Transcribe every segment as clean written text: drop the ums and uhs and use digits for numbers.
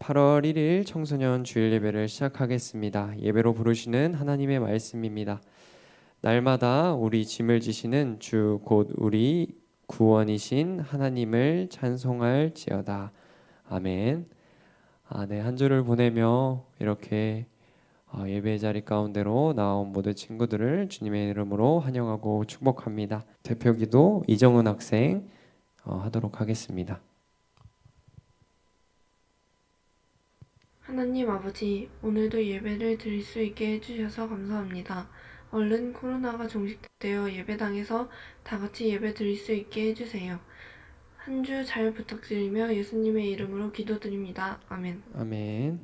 8월 1일 청소년 주일 예배를 시작하겠습니다. 예배로 부르시는 하나님의 말씀입니다. 날마다 우리 짐을 지시는 주 곧 우리 구원이신 하나님을 찬송할지어다. 아멘. 네, 한 주를 보내며 이렇게 예배 자리 가운데로 나온 모든 친구들을 주님의 이름으로 환영하고 축복합니다. 대표기도 이정은 학생 하도록 하겠습니다. 하나님 아버지, 오늘도 예배를 드릴 수 있게 해주셔서 감사합니다. 얼른 코로나가 종식되어 예배당에서 다 같이 예배 드릴 수 있게 해주세요. 한 주 잘 부탁드리며 예수님의 이름으로 기도드립니다. 아멘. 아멘.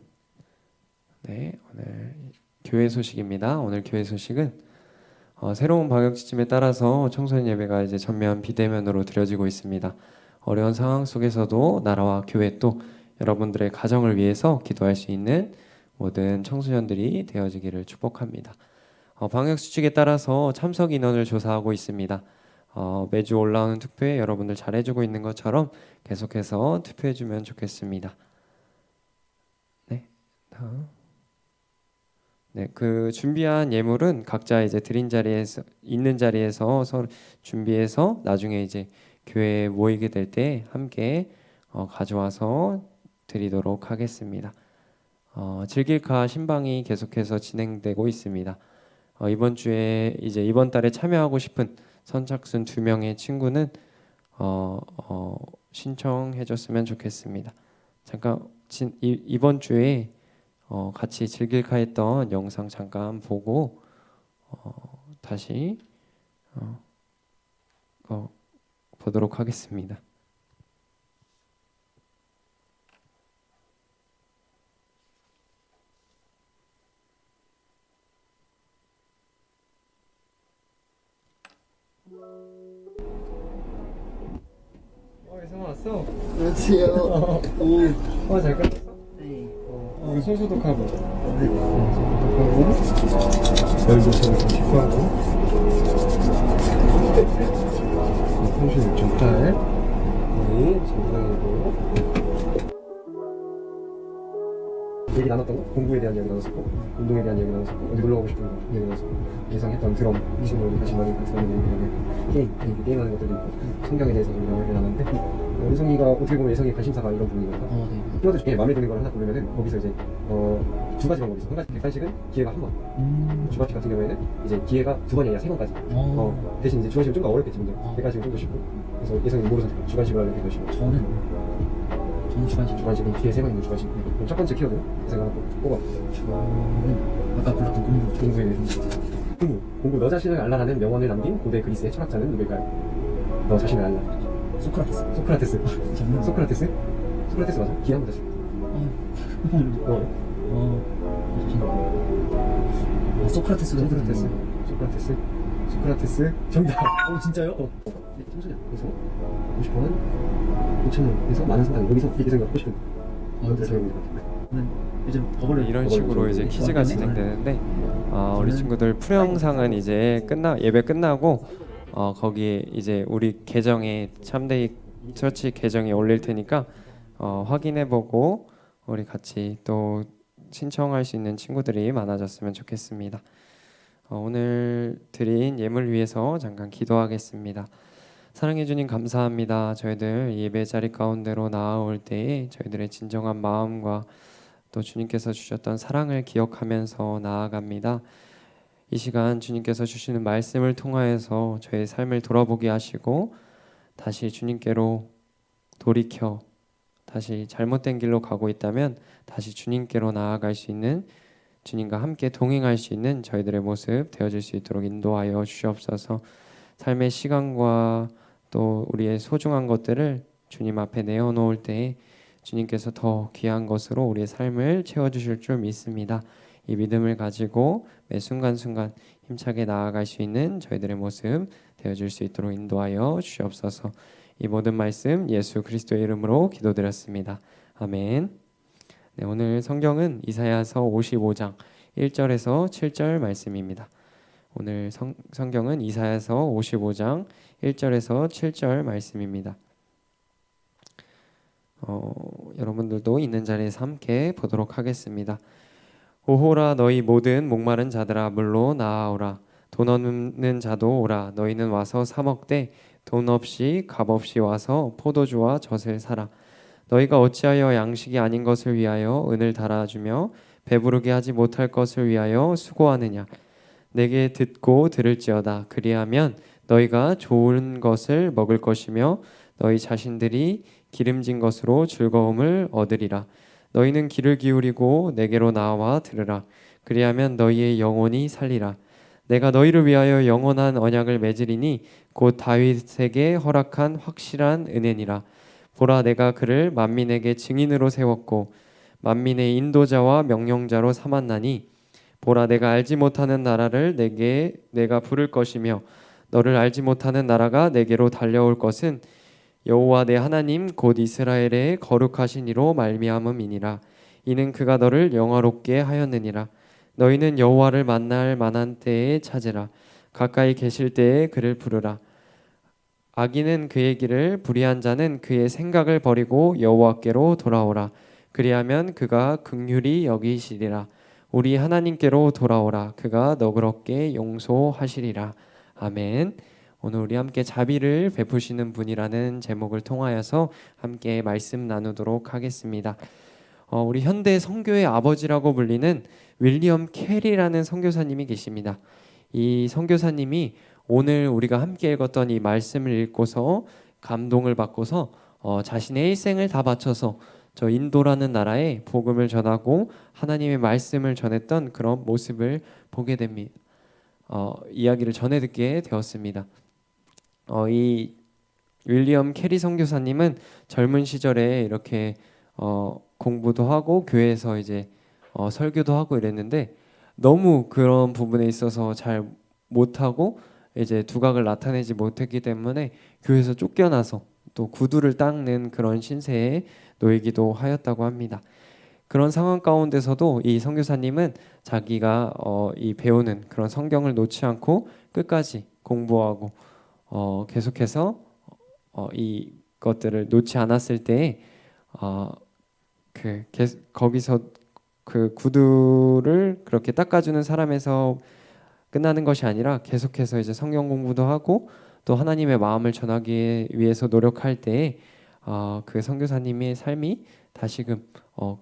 네, 오늘 교회 소식입니다. 오늘 교회 소식은 새로운 방역 지침에 따라서 청소년 예배가 이제 전면 비대면으로 드려지고 있습니다. 어려운 상황 속에서도 나라와 교회 또 여러분들의 가정을 위해서 기도할 수 있는 모든 청소년들이 되어지기를 축복합니다. 방역 수칙에 따라서 참석 인원을 조사하고 있습니다. 매주 올라오는 투표에 여러분들 잘해주고 있는 것처럼 계속해서 투표해주면 좋겠습니다. 네, 다음. 네, 그 준비한 예물은 각자 이제 드린 자리에서 있는 자리에서 서로 준비해서 나중에 이제 교회에 모이게 될 때 함께 가져와서 드리도록 하겠습니다. 즐길카 신방이 계속해서 진행되고 있습니다. 이번 주에 이제 이번 달에 참여하고 싶은 선착순 2명의 친구는 신청해줬으면 좋겠습니다. 잠깐 이번 주에 같이 즐길까 했던 영상 잠깐 보고 다시 보도록 하겠습니다. 예성아 왔어? 안녕하세요. 잘 끝났어? 네. 우리 손 소독하고 열도 좀 씻고 하고 통신 6.8 정상이고 얘기 나눴던 거? 공부에 대한 이야기 나눴었고 운동에 대한 이야기 나눴었고 어디 놀러 가고 싶은 거 이야기 나눴었고 예상했던 드럼 친구들이 같이 많이 같이 하는 게임하는 것들도 있고 성경에 대해서 좀 이야기를 나눴는데 예성이가 어떻게 보면 예성이 관심사가 이런 부분이거든요. 네. 키워드 중에 마음에 드는 걸 하나 고르면은 거기서 이제 두 가지 방법이 있어. 한 가지 객관식은 기회가 한 번. 주관식 같은 경우에는 이제 기회가 두 번이 아니라 세 번까지. 대신 이제 주관식은 좀 더 어렵겠지 문제. 객관식은 좀 더 쉽고. 그래서 예성이 뭐로 선택해? 주관식으로 하려고 객관식으로. 저는 주관식. 주관식은 기회 세 번 있는 주관식. 그럼 첫 번째 키워드 예성이 하나 뽑아. 저는 아까 불렀던 공부에 대해서. 공부. 너 자신을 알라라는 명언을 남긴 고대 그리스의 철학자는 누굴까요? 너 자신을 알라. 소크라테스. 소크라테스 맞아. 기회 한번 다시. 소크라테스 정답. 진짜요? 네, 청소년 그래서 50원 5,000원에서 만원 상당 여기서 예상이 갖고 싶은 것들을 적용해 봅니다. 요즘 버거를 이런 식으로 이제 퀴즈가 진행되는데 우리 친구들 풀영상은 이제 예배 끝나고 거기에 이제 우리 계정에 참데이 처치 계정에 올릴 테니까 확인해보고 우리 같이 또 신청할 수 있는 친구들이 많아졌으면 좋겠습니다. 오늘 드린 예물 위해서 잠깐 기도하겠습니다. 사랑해 주님 감사합니다. 저희들 예배 자리 가운데로 나아올 때에 저희들의 진정한 마음과 또 주님께서 주셨던 사랑을 기억하면서 나아갑니다. 이 시간 주님께서 주시는 말씀을 통하여서 저의 삶을 돌아보게 하시고 다시 주님께로 돌이켜 다시 잘못된 길로 가고 있다면 다시 주님께로 나아갈 수 있는 주님과 함께 동행할 수 있는 저희들의 모습 되어질 수 있도록 인도하여 주시옵소서. 삶의 시간과 또 우리의 소중한 것들을 주님 앞에 내어놓을 때 주님께서 더 귀한 것으로 우리의 삶을 채워주실 줄 믿습니다. 이 믿음을 가지고 매 순간순간 힘차게 나아갈 수 있는 저희들의 모습 되어줄 수 있도록 인도하여 주시옵소서. 이 모든 말씀 예수 그리스도의 이름으로 기도드렸습니다. 아멘. 네, 오늘 성경은 이사야서 55장 1절에서 7절 말씀입니다. 오늘 성경은 이사야서 55장 1절에서 7절 말씀입니다. 여러분들도 있는 자리에서 함께 보도록 하겠습니다. 오호라 너희 모든 목마른 자들아 물로 나아오라. 돈 없는 자도 오라. 너희는 와서 사 먹되 돈 없이 값 없이 와서 포도주와 젖을 사라. 너희가 어찌하여 양식이 아닌 것을 위하여 은을 달아주며 배부르게 하지 못할 것을 위하여 수고하느냐. 내게 듣고 들을지어다. 그리하면 너희가 좋은 것을 먹을 것이며 너희 자신들이 기름진 것으로 즐거움을 얻으리라. 너희는 귀를 기울이고 내게로 나와 들으라. 그리하면 너희의 영혼이 살리라. 내가 너희를 위하여 영원한 언약을 맺으리니 곧 다윗에게 허락한 확실한 은혜니라. 보라, 내가 그를 만민에게 증인으로 세웠고 만민의 인도자와 명령자로 삼았나니 보라, 내가 알지 못하는 나라를 내가 부를 것이며 너를 알지 못하는 나라가 내게로 달려올 것은 여호와 내 하나님 곧 이스라엘의 거룩하신 이로 말미암음이니라. 이는 그가 너를 영화롭게 하였느니라. 너희는 여호와를 만날 만한 때에 찾으라. 가까이 계실 때에 그를 부르라. 악인은 그의 길을, 불의한 자는 그의 생각을 버리고 여호와께로 돌아오라. 그리하면 그가 긍휼히 여기시리라. 우리 하나님께로 돌아오라. 그가 너그럽게 용서하시리라. 아멘. 오늘 우리 함께 자비를 베푸시는 분이라는 제목을 통하여서 함께 말씀 나누도록 하겠습니다. 우리 현대 선교의 아버지라고 불리는 윌리엄 캐리라는 선교사님이 계십니다. 이 선교사님이 오늘 우리가 함께 읽었던 이 말씀을 읽고서 감동을 받고서 자신의 일생을 다 바쳐서 저 인도라는 나라에 복음을 전하고 하나님의 말씀을 전했던 그런 모습을 보게 됩니다. 이야기를 전해 듣게 되었습니다. 이 윌리엄 캐리 선교사님은 젊은 시절에 이렇게 공부도 하고 교회에서 이제 설교도 하고 이랬는데 너무 그런 부분에 있어서 잘 못하고 이제 두각을 나타내지 못했기 때문에 교회에서 쫓겨나서 또 구두를 닦는 그런 신세에 놓이기도 하였다고 합니다. 그런 상황 가운데서도 이 선교사님은 자기가 이 배우는 그런 성경을 놓지 않고 끝까지 공부하고 계속해서 이 것들을 놓지 않았을 때에 거기서 그 구두를 그렇게 닦아주는 사람에서 끝나는 것이 아니라 계속해서 이제 성경 공부도 하고 또 하나님의 마음을 전하기 위해서 노력할 때에 그 선교사님의 삶이 다시금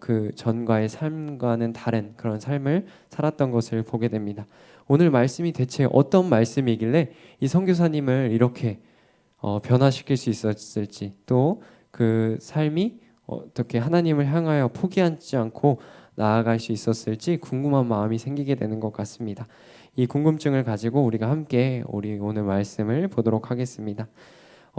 그 전과의 삶과는 다른 그런 삶을 살았던 것을 보게 됩니다. 오늘 말씀이 대체 어떤 말씀이길래 이 선교사님을 이렇게 변화시킬 수 있었을지, 또 그 삶이 어떻게 하나님을 향하여 포기하지 않고 나아갈 수 있었을지 궁금한 마음이 생기게 되는 것 같습니다. 이 궁금증을 가지고 우리가 함께 우리 오늘 말씀을 보도록 하겠습니다.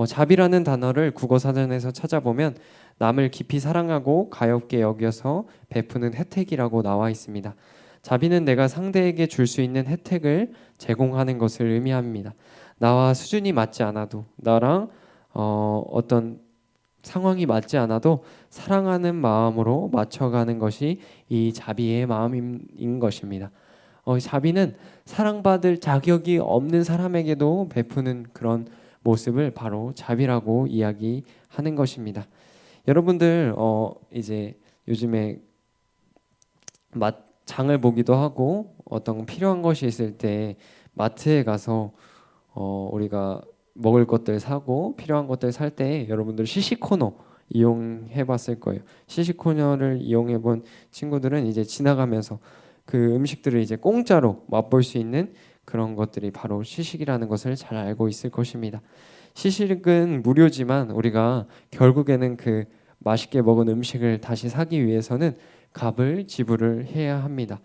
자비라는 단어를 국어사전에서 찾아보면 남을 깊이 사랑하고 가엽게 여겨서 베푸는 혜택이라고 나와 있습니다. 자비는 내가 상대에게 줄 수 있는 혜택을 제공하는 것을 의미합니다. 나와 수준이 맞지 않아도, 나랑 어떤 상황이 맞지 않아도 사랑하는 마음으로 맞춰가는 것이 이 자비의 마음인 것입니다. 자비는 사랑받을 자격이 없는 사람에게도 베푸는 그런 모습을 바로 자비라고 이야기하는 것입니다. 여러분들 이제 요즘에 장을 보기도 하고 어떤 필요한 것이 있을 때 마트에 가서 우리가 먹을 것들 사고 필요한 것들 살 때 여러분들 시시코너 이용해 봤을 거예요. 시시코너를 이용해 본 친구들은 이제 지나가면서 그 음식들을 이제 공짜로 맛볼 수 있는 그런 것들이 바로 시식이라는 것을 잘 알고 있을 것입니다. 시식은 무료지만 우리가 결국에는 그 맛있게 먹은 음식을 다시 사기 위해서는 값을 지불을 해야 합니다.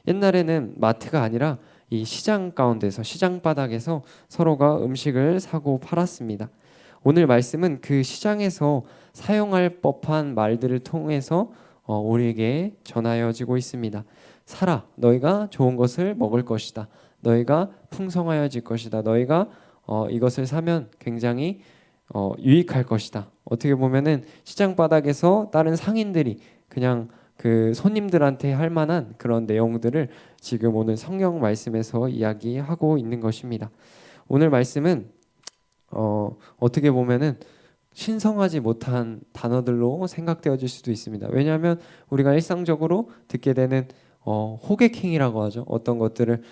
옛날에는 마트가 아니라 이 시장 가운데서, 시장 바닥에서 서로가 음식을 사고 팔았습니다. 오늘 말씀은 그 시장에서 사용할 법한 말들을 통해서 우리에게 전하여지고 있습니다. 사라, 너희가 좋은 것을 먹을 것이다. 너희가 풍성하여질 것이다. 너희가 이것을 사면 굉장히 유익할 것이다. 어떻게 보면은 시장 바닥에서 다른 상인들이 그냥 그 손님들한테 할 만한 그런 내용들을 지금 오늘 성경 말씀에서 이야기하고 있는 것입니다. 오늘 말씀은 어떻게 보면은 신성하지 못한 단어들로 생각되어질 수도 있습니다. 왜냐하면 우리가 일상적으로 듣게 되는 호객행위라고 하죠. 어떤 것들을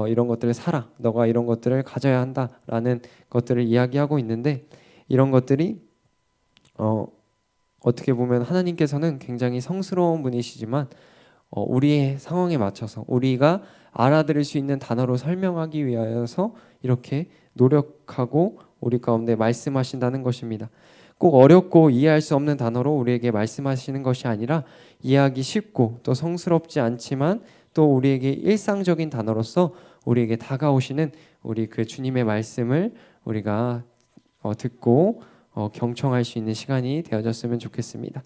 이런 것들을 사라, 너가 이런 것들을 가져야 한다라는 것들을 이야기하고 있는데 이런 것들이 어떻게 보면 하나님께서는 굉장히 성스러운 분이시지만 우리의 상황에 맞춰서 우리가 알아들을 수 있는 단어로 설명하기 위하여서 이렇게 노력하고 우리 가운데 말씀하신다는 것입니다. 꼭 어렵고 이해할 수 없는 단어로 우리에게 말씀하시는 것이 아니라 이해하기 쉽고 또 성스럽지 않지만 또 우리에게 일상적인 단어로서 우리에게 다가오시는 우리 그 주님의 말씀을 우리가 듣고 경청할 수 있는 시간이 되어졌으면 좋겠습니다.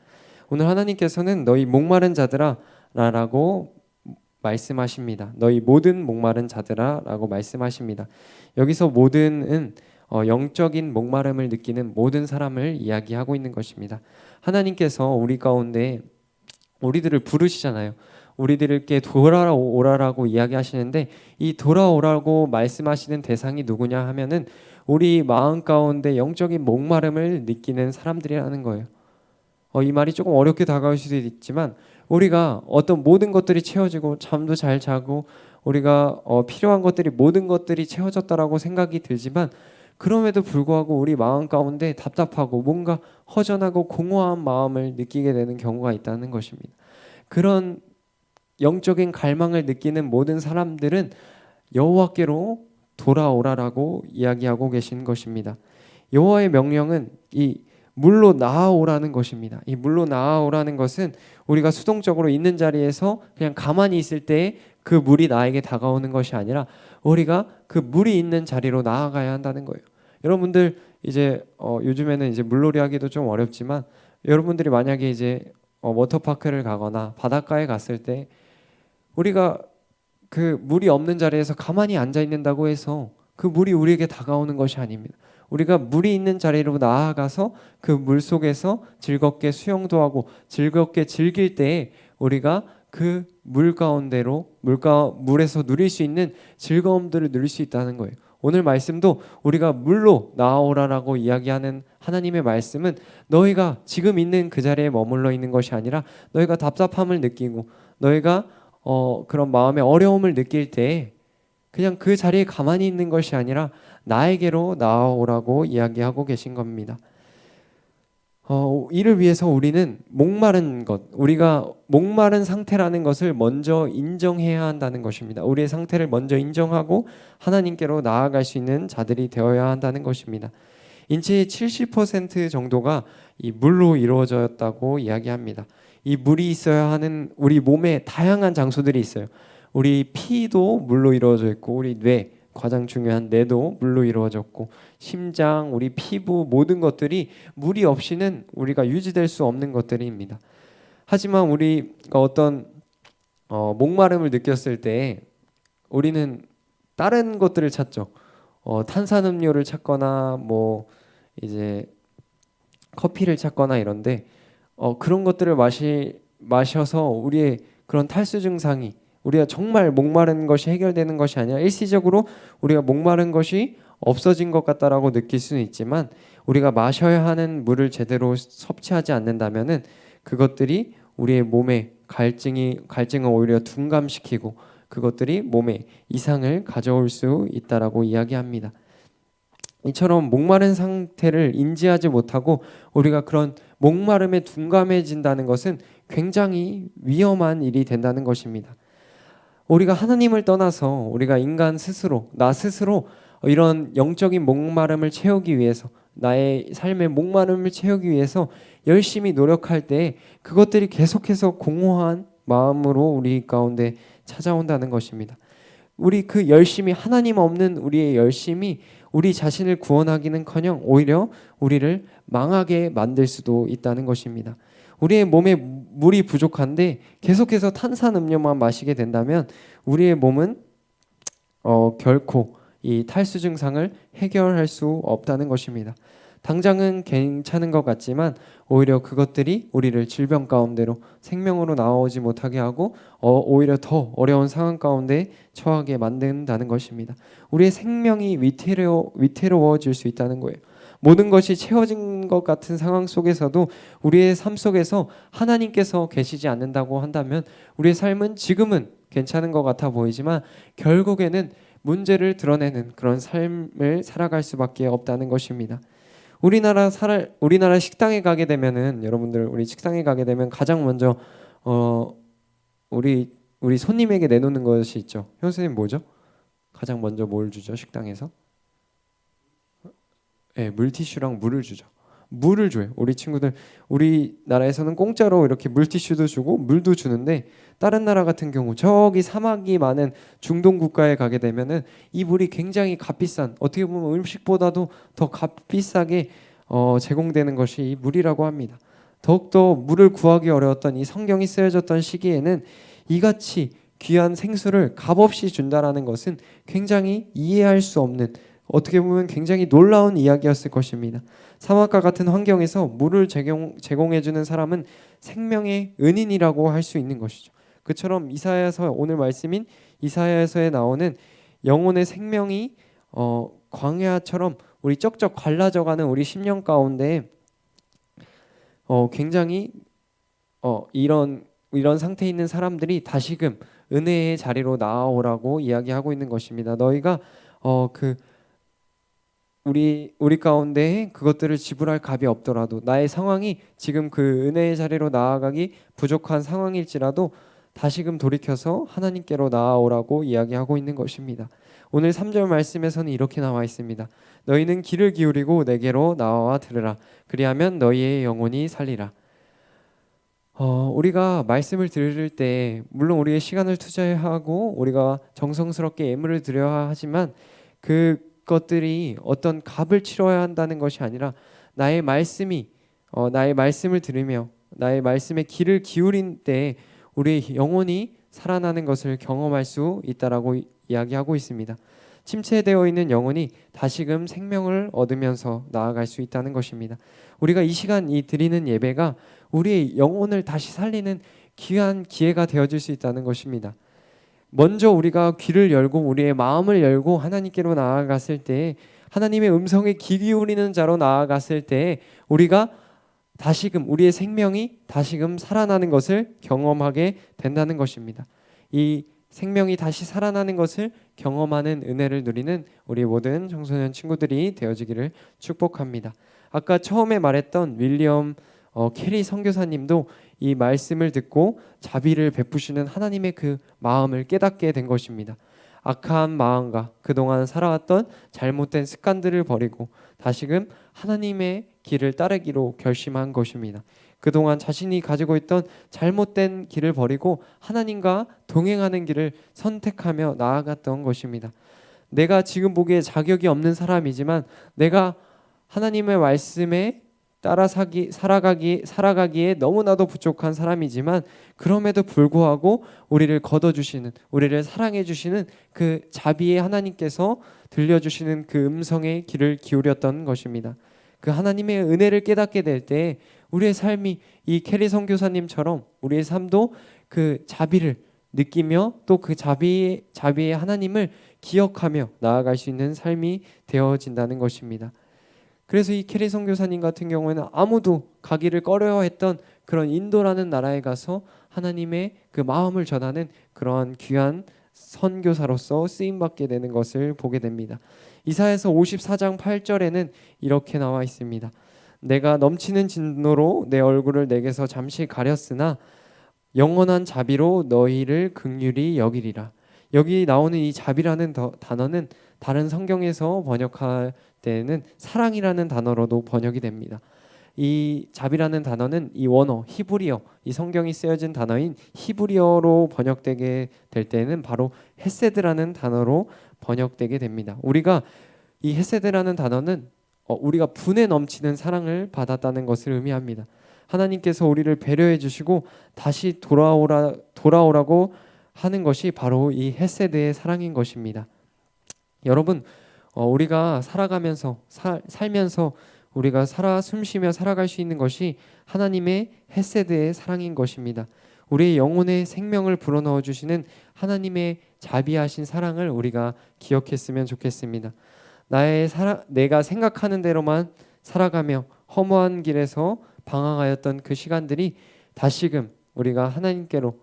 오늘 하나님께서는 너희 목마른 자들아 라고 말씀하십니다. 너희 모든 목마른 자들아 라고 말씀하십니다. 여기서 모든은 영적인 목마름을 느끼는 모든 사람을 이야기하고 있는 것입니다. 하나님께서 우리 가운데 우리들을 부르시잖아요. 우리들께 돌아오라라고 이야기하시는데 이 돌아오라고 말씀하시는 대상이 누구냐 하면은 우리 마음 가운데 영적인 목마름을 느끼는 사람들이라는 거예요. 이 말이 조금 어렵게 다가올 수도 있지만 우리가 어떤 모든 것들이 채워지고 잠도 잘 자고 우리가 필요한 것들이 모든 것들이 채워졌다라고 생각이 들지만 그럼에도 불구하고 우리 마음 가운데 답답하고 뭔가 허전하고 공허한 마음을 느끼게 되는 경우가 있다는 것입니다. 그런 영적인 갈망을 느끼는 모든 사람들은 여호와께로 돌아오라라고 이야기하고 계신 것입니다. 여호와의 명령은 이 물로 나아오라는 것입니다. 이 물로 나아오라는 것은 우리가 수동적으로 있는 자리에서 그냥 가만히 있을 때 그 물이 나에게 다가오는 것이 아니라 우리가 그 물이 있는 자리로 나아가야 한다는 거예요. 여러분들 이제 요즘에는 이제 물놀이 하기도 좀 어렵지만 여러분들이 만약에 이제 워터파크를 가거나 바닷가에 갔을 때 우리가 그 물이 없는 자리에서 가만히 앉아 있는다고 해서 그 물이 우리에게 다가오는 것이 아닙니다. 우리가 물이 있는 자리로 나아가서 그 물 속에서 즐겁게 수영도 하고 즐겁게 즐길 때에 우리가 그 물 가운데로 물에서 누릴 수 있는 즐거움들을 누릴 수 있다는 거예요. 오늘 말씀도 우리가 물로 나아오라라고 이야기하는 하나님의 말씀은 너희가 지금 있는 그 자리에 머물러 있는 것이 아니라 너희가 답답함을 느끼고 너희가 그런 마음의 어려움을 느낄 때 그냥 그 자리에 가만히 있는 것이 아니라 나에게로 나아오라고 이야기하고 계신 겁니다. 이를 위해서 우리는 목마른 것, 우리가 목마른 상태라는 것을 먼저 인정해야 한다는 것입니다. 우리의 상태를 먼저 인정하고 하나님께로 나아갈 수 있는 자들이 되어야 한다는 것입니다. 인체의 70% 정도가 이 물로 이루어졌다고 이야기합니다. 이 물이 있어야 하는 우리 몸에 다양한 장소들이 있어요. 우리 피도 물로 이루어져 있고 우리 뇌, 가장 중요한 뇌도 물로 이루어졌고 심장, 우리 피부 모든 것들이 물이 없이는 우리가 유지될 수 없는 것들입니다. 하지만 우리가 어떤 목마름을 느꼈을 때 우리는 다른 것들을 찾죠. 탄산음료를 찾거나 뭐 이제 커피를 찾거나 이런데 그런 것들을 마셔서 우리의 그런 탈수 증상이 우리가 정말 목마른 것이 해결되는 것이 아니라 일시적으로 우리가 목마른 것이 없어진 것 같다라고 느낄 수는 있지만 우리가 마셔야 하는 물을 제대로 섭취하지 않는다면은 그것들이 우리의 몸에 갈증을 오히려 둔감시키고 그것들이 몸에 이상을 가져올 수 있다라고 이야기합니다. 이처럼 목마른 상태를 인지하지 못하고 우리가 그런 목마름에 둔감해진다는 것은 굉장히 위험한 일이 된다는 것입니다. 우리가 하나님을 떠나서 우리가 인간 스스로 나 스스로 이런 영적인 목마름을 채우기 위해서 나의 삶의 목마름을 채우기 위해서 열심히 노력할 때 그것들이 계속해서 공허한 마음으로 우리 가운데 찾아온다는 것입니다. 우리 그 열심히 하나님 없는 우리의 열심이 우리 자신을 구원하기는커녕 오히려 우리를 망하게 만들 수도 있다는 것입니다. 우리의 몸에 물이 부족한데 계속해서 탄산음료만 마시게 된다면 우리의 몸은 결코 이 탈수 증상을 해결할 수 없다는 것입니다. 당장은 괜찮은 것 같지만 오히려 그것들이 우리를 질병 가운데로 생명으로 나오지 못하게 하고 오히려 더 어려운 상황 가운데 처하게 만든다는 것입니다. 우리의 생명이 위태로워질 수 있다는 거예요. 모든 것이 채워진 것 같은 상황 속에서도 우리의 삶 속에서 하나님께서 계시지 않는다고 한다면 우리의 삶은 지금은 괜찮은 것 같아 보이지만 결국에는 문제를 드러내는 그런 삶을 살아갈 수밖에 없다는 것입니다. 우리나라 식당에 가게 되면은 여러분들 우리 식당에 가게 되면 가장 먼저 우리 손님에게 내놓는 것이 있죠. 형수님 뭐죠? 가장 먼저 뭘 주죠? 식당에서? 네, 물티슈랑 물을 주죠. 물을 줘요. 우리 친구들 우리나라에서는 공짜로 이렇게 물티슈도 주고 물도 주는데 다른 나라 같은 경우 저기 사막이 많은 중동 국가에 가게 되면은 이 물이 굉장히 값비싼 어떻게 보면 음식보다도 더 값비싸게 제공되는 것이 이 물이라고 합니다. 더욱더 물을 구하기 어려웠던 이 성경이 쓰여졌던 시기에는 이같이 귀한 생수를 값없이 준다라는 것은 굉장히 이해할 수 없는 어떻게 보면 굉장히 놀라운 이야기였을 것입니다. 사막과 같은 환경에서 물을 제공해주는 사람은 생명의 은인이라고 할 수 있는 것이죠. 그처럼 이사야서 오늘 말씀인 이사야서에 나오는 영혼의 생명이 광야처럼 우리 쩍쩍 갈라져가는 우리 심령 가운데 굉장히 이런 상태에 있는 사람들이 다시금 은혜의 자리로 나아오라고 이야기하고 있는 것입니다. 너희가 우리 가운데 그것들을 지불할 갑이 없더라도 나의 상황이 지금 그 은혜의 자리로 나아가기 부족한 상황일지라도 다시금 돌이켜서 하나님께로 나아오라고 이야기하고 있는 것입니다. 오늘 3절 말씀에서는 이렇게 나와 있습니다. 너희는 귀를 기울이고 내게로 나와 들으라. 그리하면 너희의 영혼이 살리라. 우리가 말씀을 들을 때 물론 우리의 시간을 투자해야 하고 우리가 정성스럽게 예물을 드려야 하지만 그것들이 어떤 값을 치러야 한다는 것이 아니라 나의 말씀을 들으며 나의 말씀에 귀를 기울인 때 우리의 영혼이 살아나는 것을 경험할 수 있다라고 이야기하고 있습니다. 침체되어 있는 영혼이 다시금 생명을 얻으면서 나아갈 수 있다는 것입니다. 우리가 이 시간 드리는 예배가 우리의 영혼을 다시 살리는 귀한 기회가 되어질 수 있다는 것입니다. 먼저 우리가 귀를 열고 우리의 마음을 열고 하나님께로 나아갔을 때 하나님의 음성에 귀 기울이는 자로 나아갔을 때 우리가 다시금 우리의 생명이 다시금 살아나는 것을 경험하게 된다는 것입니다. 이 생명이 다시 살아나는 것을 경험하는 은혜를 누리는 우리 모든 청소년 친구들이 되어지기를 축복합니다. 아까 처음에 말했던 윌리엄 캐리 선교사님도 이 말씀을 듣고 자비를 베푸시는 하나님의 그 마음을 깨닫게 된 것입니다. 악한 마음과 그동안 살아왔던 잘못된 습관들을 버리고 다시금 하나님의 길을 따르기로 결심한 것입니다. 그동안 자신이 가지고 있던 잘못된 길을 버리고 하나님과 동행하는 길을 선택하며 나아갔던 것입니다. 내가 지금 보기에 자격이 없는 사람이지만 내가 하나님의 말씀에 따라 살아가기에 너무나도 부족한 사람이지만 그럼에도 불구하고 우리를 걷어주시는 우리를 사랑해 주시는 그 자비의 하나님께서 들려주시는 그 음성에 귀를 기울였던 것입니다. 그 하나님의 은혜를 깨닫게 될 때 우리의 삶이 이 캐리 선교사님처럼 우리의 삶도 그 자비를 느끼며 또 그 자비의 하나님을 기억하며 나아갈 수 있는 삶이 되어진다는 것입니다. 그래서 이 캐리 선교사님 같은 경우에는 아무도 가기를 꺼려했던 그런 인도라는 나라에 가서 하나님의 그 마음을 전하는 그러한 귀한 선교사로서 쓰임받게 되는 것을 보게 됩니다. 이사야서 54장 8절에는 이렇게 나와 있습니다. 내가 넘치는 진노로 내 얼굴을 내게서 잠시 가렸으나 영원한 자비로 너희를 긍휼히 여기리라. 여기 나오는 이 자비라는 단어는 다른 성경에서 번역할 때는 사랑이라는 단어로도 번역이 됩니다. 이 자비라는 단어는 이 원어 히브리어, 이 성경이 쓰여진 단어인 히브리어로 번역되게 될 때는 바로 헤세드라는 단어로 번역되게 됩니다. 우리가 이 헤세드라는 단어는 우리가 분에 넘치는 사랑을 받았다는 것을 의미합니다. 하나님께서 우리를 배려해 주시고 다시 돌아오라고 하는 것이 바로 이 헤세드의 사랑인 것입니다. 여러분, 우리가 살아가면서 살면서 우리가 숨쉬며 살아갈 수 있는 것이 하나님의 헤세드의 사랑인 것입니다. 우리의 영혼의 생명을 불어넣어 주시는 하나님의 자비하신 사랑을 우리가 기억했으면 좋겠습니다. 내가 생각하는 대로만 살아가며 허무한 길에서 방황하였던 그 시간들이 다시금 우리가 하나님께로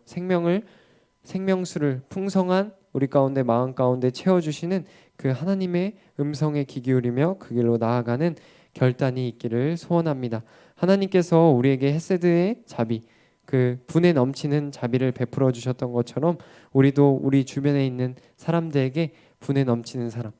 생명수를 풍성한 우리 가운데 마음 가운데 채워주시는 그 하나님의 음성에 귀 기울이며 그 길로 나아가는 결단이 있기를 소원합니다. 하나님께서 우리에게 헤세드의 자비, 그 분에 넘치는 자비를 베풀어 주셨던 것처럼 우리도 우리 주변에 있는 사람들에게 분에 넘치는 사랑,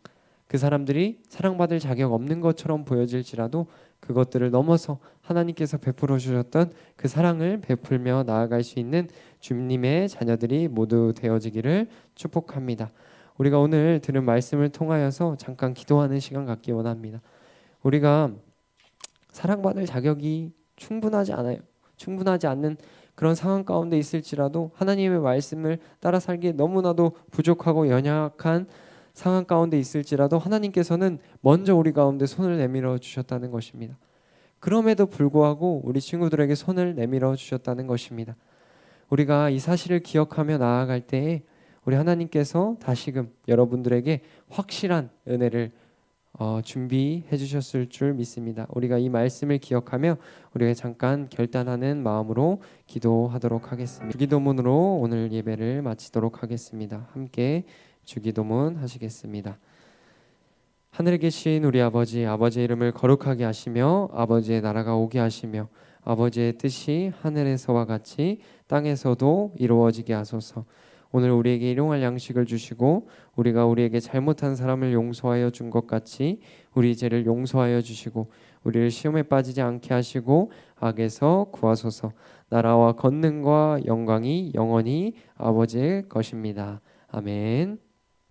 그 사람들이 사랑받을 자격 없는 것처럼 보여질지라도 그것들을 넘어서 하나님께서 베풀어 주셨던 그 사랑을 베풀며 나아갈 수 있는 주님의 자녀들이 모두 되어지기를 축복합니다. 우리가 오늘 들은 말씀을 통하여서 잠깐 기도하는 시간 갖기 원합니다. 우리가 사랑받을 자격이 충분하지 않는 그런 상황 가운데 있을지라도 하나님의 말씀을 따라 살기에 너무나도 부족하고 연약한 상황 가운데 있을지라도 하나님께서는 먼저 우리 가운데 손을 내밀어 주셨다는 것입니다. 그럼에도 불구하고 우리 친구들에게 손을 내밀어 주셨다는 것입니다. 우리가 이 사실을 기억하며 나아갈 때에 우리 하나님께서 다시금 여러분들에게 확실한 은혜를 준비해 주셨을 줄 믿습니다. 우리가 이 말씀을 기억하며 우리가 잠깐 결단하는 마음으로 기도하도록 하겠습니다. 주기도문으로 오늘 예배를 마치도록 하겠습니다. 함께 주기도문 하시겠습니다. 하늘에 계신 우리 아버지, 아버지의 이름을 거룩하게 하시며 아버지의 나라가 오게 하시며 아버지의 뜻이 하늘에서와 같이 땅에서도 이루어지게 하소서. 오늘 우리에게 일용할 양식을 주시고 우리가 우리에게 잘못한 사람을 용서하여 준 것 같이 우리 죄를 용서하여 주시고 우리를 시험에 빠지지 않게 하시고 악에서 구하소서. 나라와 권능과 영광이 영원히 아버지의 것입니다. 아멘.